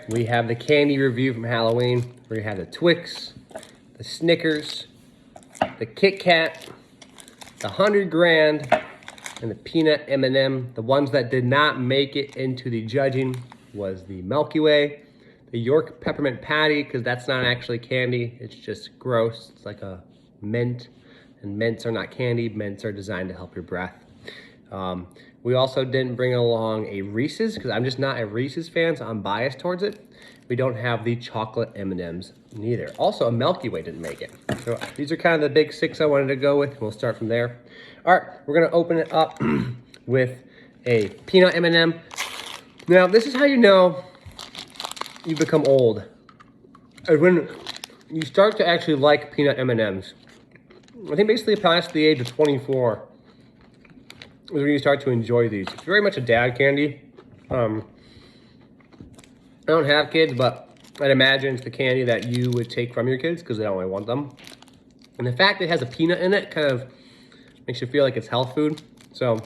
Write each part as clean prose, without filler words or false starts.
we have the candy review from Halloween. We have the Twix, the Snickers, the Kit Kat, the 100 Grand, and the peanut M&M. The ones that did not make it into the judging was the Milky Way, the York Peppermint Patty, because that's not actually candy, it's just gross. It's like a mint, and mints are not candy. Mints are designed to help your breath. We also didn't bring along a Reese's, because I'm just not a Reese's fan, so I'm biased towards it. We don't have the chocolate M&Ms neither. Also, a Milky Way didn't make it. So these are kind of the big 6 I wanted to go with. We'll start from there. All right, we're gonna open it up with a peanut M&M. Now, this is how you know you become old. When you start to actually like peanut M&Ms. I think basically past the age of 24 is when you start to enjoy these. It's very much a dad candy. I don't have kids, but I'd imagine it's the candy that you would take from your kids because they don't really want them. And the fact that it has a peanut in it kind of makes you feel like it's health food. So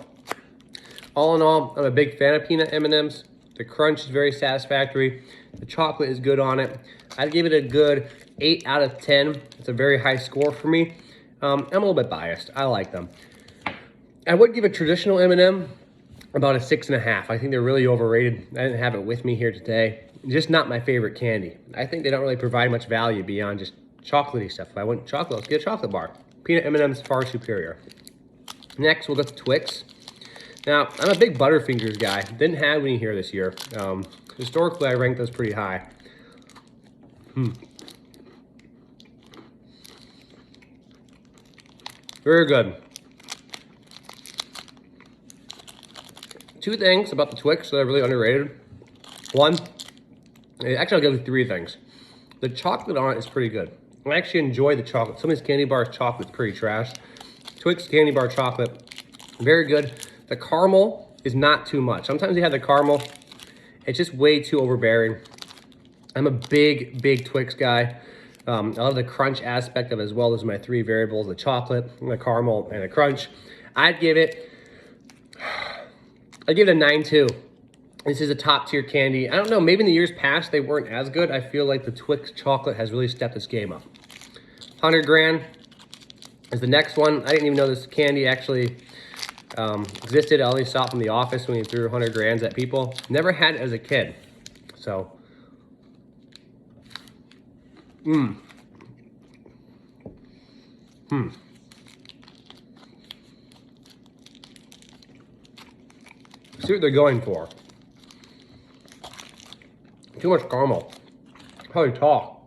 all in all, I'm a big fan of peanut M&Ms. The crunch is very satisfactory. The chocolate is good on it. I'd give it a good 8 out of 10. It's a very high score for me. I'm a little bit biased. I like them. I would give a traditional M&M about a 6.5. I think they're really overrated. I didn't have it with me here today. Just not my favorite candy. I think they don't really provide much value beyond just chocolatey stuff. If I want chocolate, let's get a chocolate bar. Peanut M&M is far superior. Next, we'll go to Twix. Now, I'm a big Butterfingers guy. Didn't have any here this year. Historically, I ranked those pretty high. Very good. 2 things about the Twix that are really underrated. One, actually I'll give you 3 things. The chocolate on it is pretty good. I actually enjoy the chocolate. Some of these candy bars chocolate's pretty trash. Twix candy bar chocolate, very good. The caramel is not too much. Sometimes you have the caramel, it's just way too overbearing. I'm a big Twix guy. I love the crunch aspect of it as well. Those are my 3 variables, the chocolate, the caramel, and the crunch. I'd give it a 9.2. This is a top tier candy. I don't know, maybe in the years past they weren't as good. I feel like the Twix chocolate has really stepped this game up. 100 Grand is the next one. I didn't even know this candy actually existed. I only saw it from The Office when he threw 100 Grands at people. Never had it as a kid. So, See what they're going for. Too much caramel. How do you talk?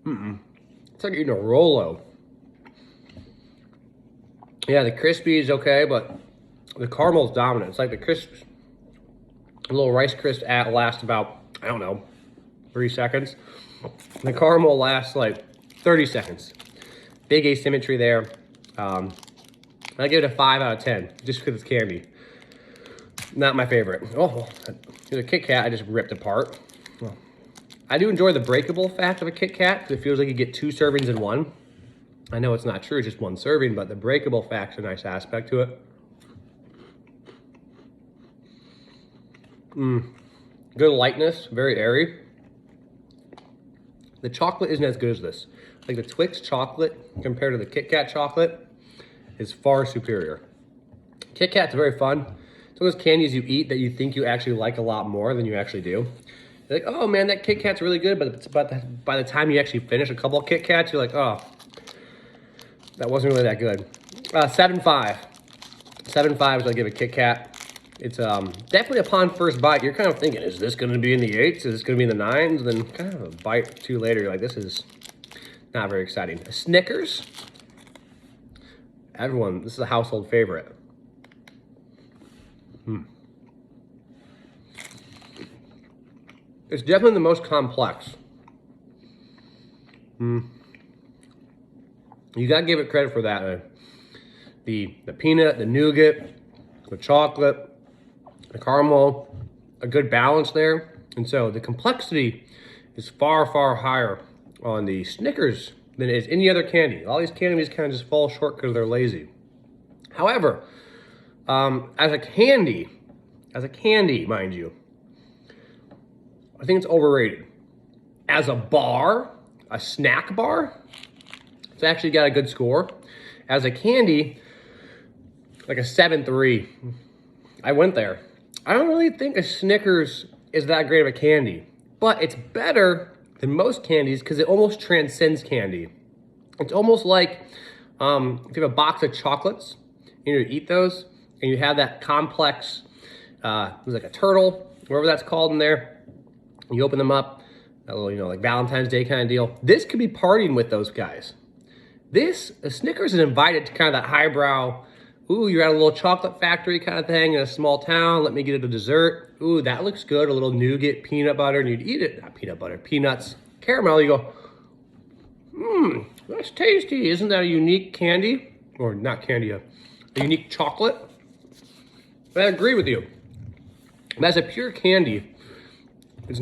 It's like eating a Rolo. Yeah, the crispy is okay, but the caramel is dominant. It's like the crisps, a little Rice Crisp lasts about, I don't know, 3 seconds. The caramel lasts like 30 seconds. Big asymmetry there. I give it a 5 out of 10, just because it's candy. Not my favorite. Oh, the Kit Kat I just ripped apart. I do enjoy the breakable fact of a Kit Kat, because it feels like you get 2 servings in one. I know it's not true, it's just 1 serving, but the breakable fact's a nice aspect to it. Good lightness, very airy. The chocolate isn't as good as this. Like the Twix chocolate compared to the Kit Kat chocolate is far superior. Kit Kat's very fun. It's one of those candies you eat that you think you actually like a lot more than you actually do. You're like, oh man, that Kit Kat's really good, but by the time you actually finish a couple of Kit Kats, you're like, oh, that wasn't really that good. 7.5. 7.5 is what I give a Kit Kat. It's definitely upon first bite, you're kind of thinking, is this going to be in the 8s? Is this going to be in the 9s? Then kind of a bite or 2 later, you're like, this is not very exciting. A Snickers. Everyone, this is a household favorite. It's definitely the most complex. You gotta give it credit for that. The peanut, the nougat, the chocolate, the caramel, a good balance there. And so the complexity is far higher on the Snickers than it is any other candy. All these candies kind of just fall short because they're lazy. However, as a candy, mind you, I think it's overrated. As a bar, a snack bar, it's actually got a good score. As a candy, like a 7.3. I went there. I don't really think a Snickers is that great of a candy, but it's better than most candies because it almost transcends candy. It's almost like if you have a box of chocolates, and you eat those, and you have that complex, it was like a turtle, whatever that's called in there. You open them up, a little, you know, like Valentine's Day kind of deal. This could be partying with those guys. A Snickers is invited to kind of that highbrow, ooh, you're at a little chocolate factory kind of thing in a small town. Let me get it a dessert. Ooh, that looks good. A little nougat, peanut butter, and you'd eat it. Not peanut butter, peanuts, caramel. You go, that's tasty. Isn't that a unique candy? Or not candy, a unique chocolate? I agree with you. As a pure candy, it's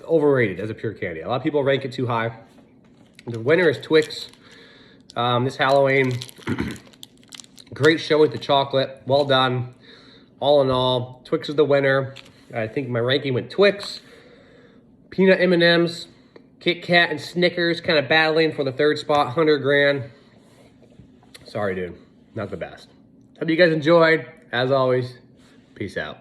overrated as a pure candy. A lot of people rank it too high. The winner is Twix. This Halloween, great show with the chocolate. Well done. All in all, Twix is the winner. I think my ranking went Twix, peanut M&Ms, Kit Kat, and Snickers kind of battling for the third spot, 100 grand. Sorry, dude. Not the best. Hope you guys enjoyed. As always, peace out.